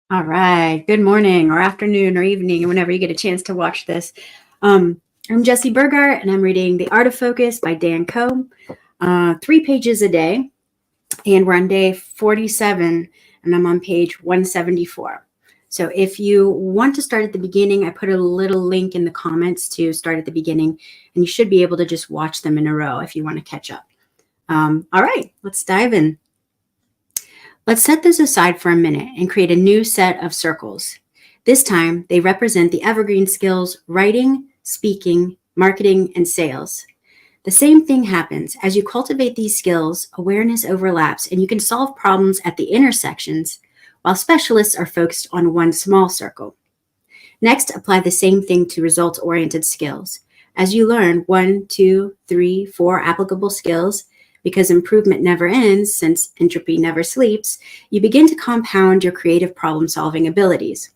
All right. Good morning or afternoon or evening, and whenever you get a chance to watch this. I'm Jessie Burger, and I'm reading The Art of Focus by Dan Coe, 3 pages a day. And we're on day 47, and I'm on page 174. So if you want to start at the beginning, I put a little link in the comments to start at the beginning, and you should be able to just watch them in a row if you want to catch up. All right, let's dive in. Let's set this aside for a minute and create a new set of circles. This time, they represent the evergreen skills writing, speaking, marketing, and sales. The same thing happens. As you cultivate these skills, awareness overlaps and you can solve problems at the intersections, while specialists are focused on one small circle. Next, apply the same thing to results-oriented skills. As you learn 1, 2, 3, 4 applicable skills, because improvement never ends since entropy never sleeps, you begin to compound your creative problem-solving abilities.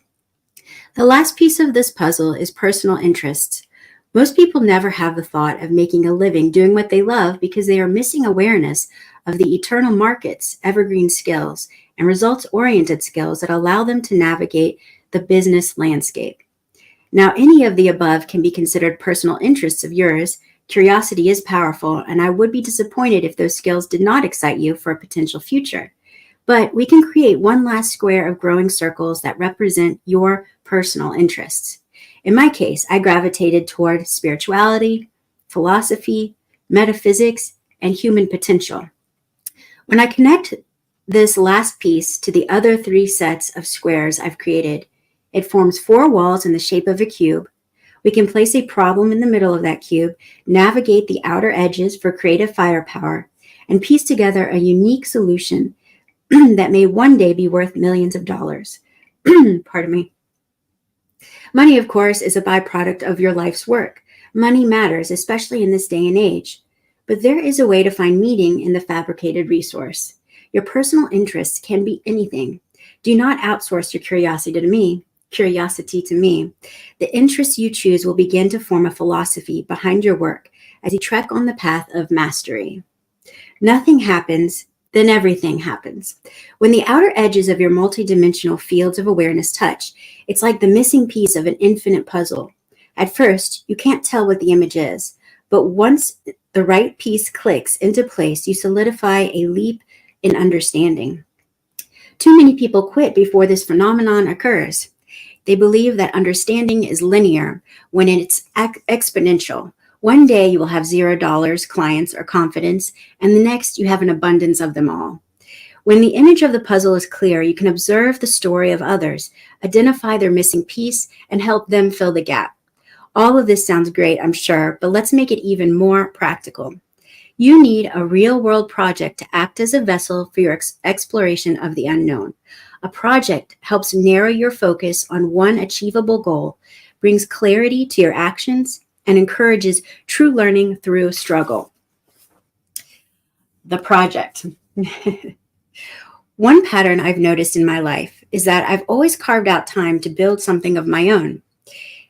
The last piece of this puzzle is personal interests. Most people never have the thought of making a living doing what they love because they are missing awareness of the eternal markets, evergreen skills, and results-oriented skills that allow them to navigate the business landscape. Now, any of the above can be considered personal interests of yours. Curiosity is powerful, and I would be disappointed if those skills did not excite you for a potential future. But we can create one last square of growing circles that represent your personal interests. In my case, I gravitated toward spirituality, philosophy, metaphysics, and human potential. When I connect this last piece to the other 3 sets of squares I've created, it forms 4 walls in the shape of a cube. We can place a problem in the middle of that cube, navigate the outer edges for creative firepower, and piece together a unique solution that may one day be worth millions of dollars. Pardon me. Money, of course, is a byproduct of your life's work. Money matters, especially in this day and age. But there is a way to find meaning in the fabricated resource. Your personal interests can be anything. Do not outsource your curiosity to me. The interests you choose will begin to form a philosophy behind your work as you trek on the path of mastery. Nothing happens, then everything happens. When the outer edges of your multidimensional fields of awareness touch, it's like the missing piece of an infinite puzzle. At first, you can't tell what the image is, but once the right piece clicks into place, you solidify a leap in understanding. Too many people quit before this phenomenon occurs. They believe that understanding is linear when it's exponential. One day you will have $0 clients or confidence, and the next you have an abundance of them all. When the image of the puzzle is clear, you can observe the story of others, identify their missing piece, and help them fill the gap. All of this sounds great, I'm sure, but let's make it even more practical. You need a real-world project to act as a vessel for your exploration of the unknown. A project helps narrow your focus on one achievable goal, brings clarity to your actions, and encourages true learning through struggle. The project. One pattern I've noticed in my life is that I've always carved out time to build something of my own.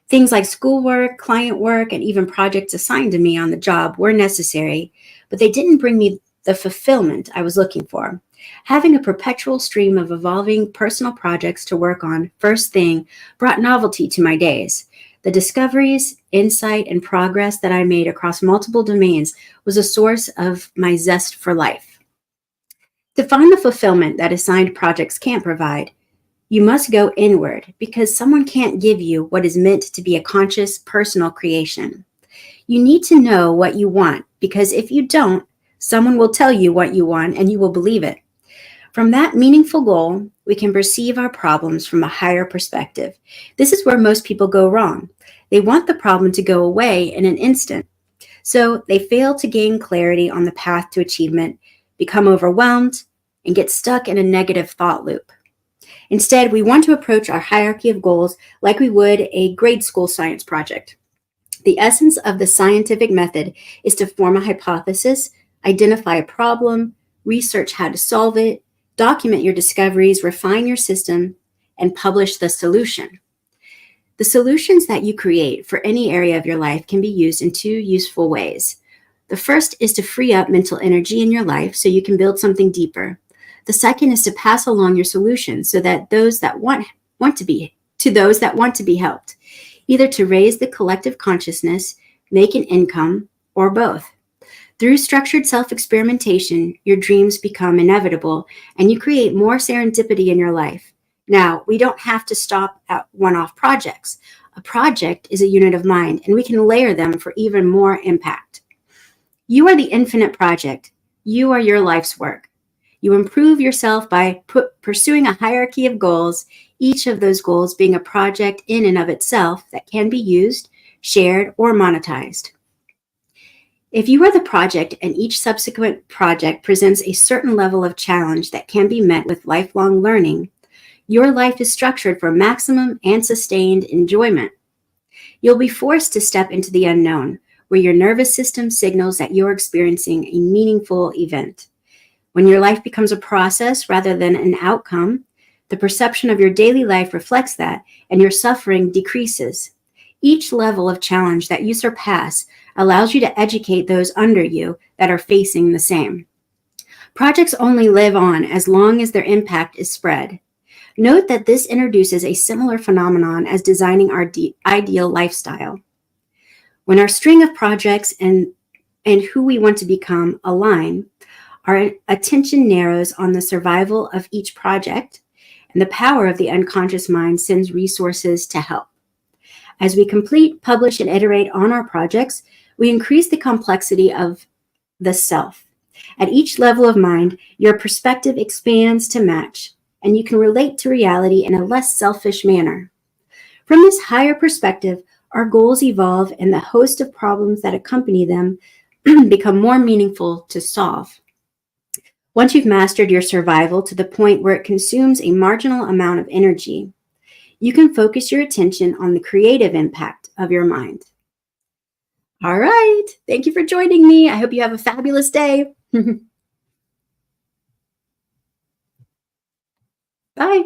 Things like schoolwork, client work, and even projects assigned to me on the job were necessary, but they didn't bring me the fulfillment I was looking for. Having a perpetual stream of evolving personal projects to work on first thing brought novelty to my days. The discoveries, insight, and progress that I made across multiple domains was a source of my zest for life. To find the fulfillment that assigned projects can't provide, you must go inward because someone can't give you what is meant to be a conscious, personal creation. You need to know what you want because if you don't, someone will tell you what you want and you will believe it. From that meaningful goal, we can perceive our problems from a higher perspective. This is where most people go wrong. They want the problem to go away in an instant. So they fail to gain clarity on the path to achievement, become overwhelmed, and get stuck in a negative thought loop. Instead, we want to approach our hierarchy of goals like we would a grade school science project. The essence of the scientific method is to form a hypothesis, identify a problem, research how to solve it, document your discoveries, refine your system, and publish the solution. The solutions that you create for any area of your life can be used in 2 useful ways. The first is to free up mental energy in your life so you can build something deeper. The second is to pass along your solutions so that those that want to be those that want to be helped, either to raise the collective consciousness, make an income, or both. Through structured self-experimentation, your dreams become inevitable and you create more serendipity in your life. Now, we don't have to stop at one-off projects. A project is a unit of mind, and we can layer them for even more impact. You are the infinite project. You are your life's work. You improve yourself by pursuing a hierarchy of goals, each of those goals being a project in and of itself that can be used, shared, or monetized. If you are the project and each subsequent project presents a certain level of challenge that can be met with lifelong learning, your life is structured for maximum and sustained enjoyment. You'll be forced to step into the unknown, where your nervous system signals that you're experiencing a meaningful event. When your life becomes a process rather than an outcome, the perception of your daily life reflects that, and your suffering decreases. Each level of challenge that you surpass allows you to educate those under you that are facing the same. Projects only live on as long as their impact is spread. Note that this introduces a similar phenomenon as designing our ideal lifestyle. When our string of projects and who we want to become align, our attention narrows on the survival of each project, and the power of the unconscious mind sends resources to help. As we complete, publish, and iterate on our projects, we increase the complexity of the self. At each level of mind, your perspective expands to match, and you can relate to reality in a less selfish manner. From this higher perspective, our goals evolve, and the host of problems that accompany them become more meaningful to solve. Once you've mastered your survival to the point where it consumes a marginal amount of energy, you can focus your attention on the creative impact of your mind. All right. Thank you for joining me. I hope you have a fabulous day. Bye.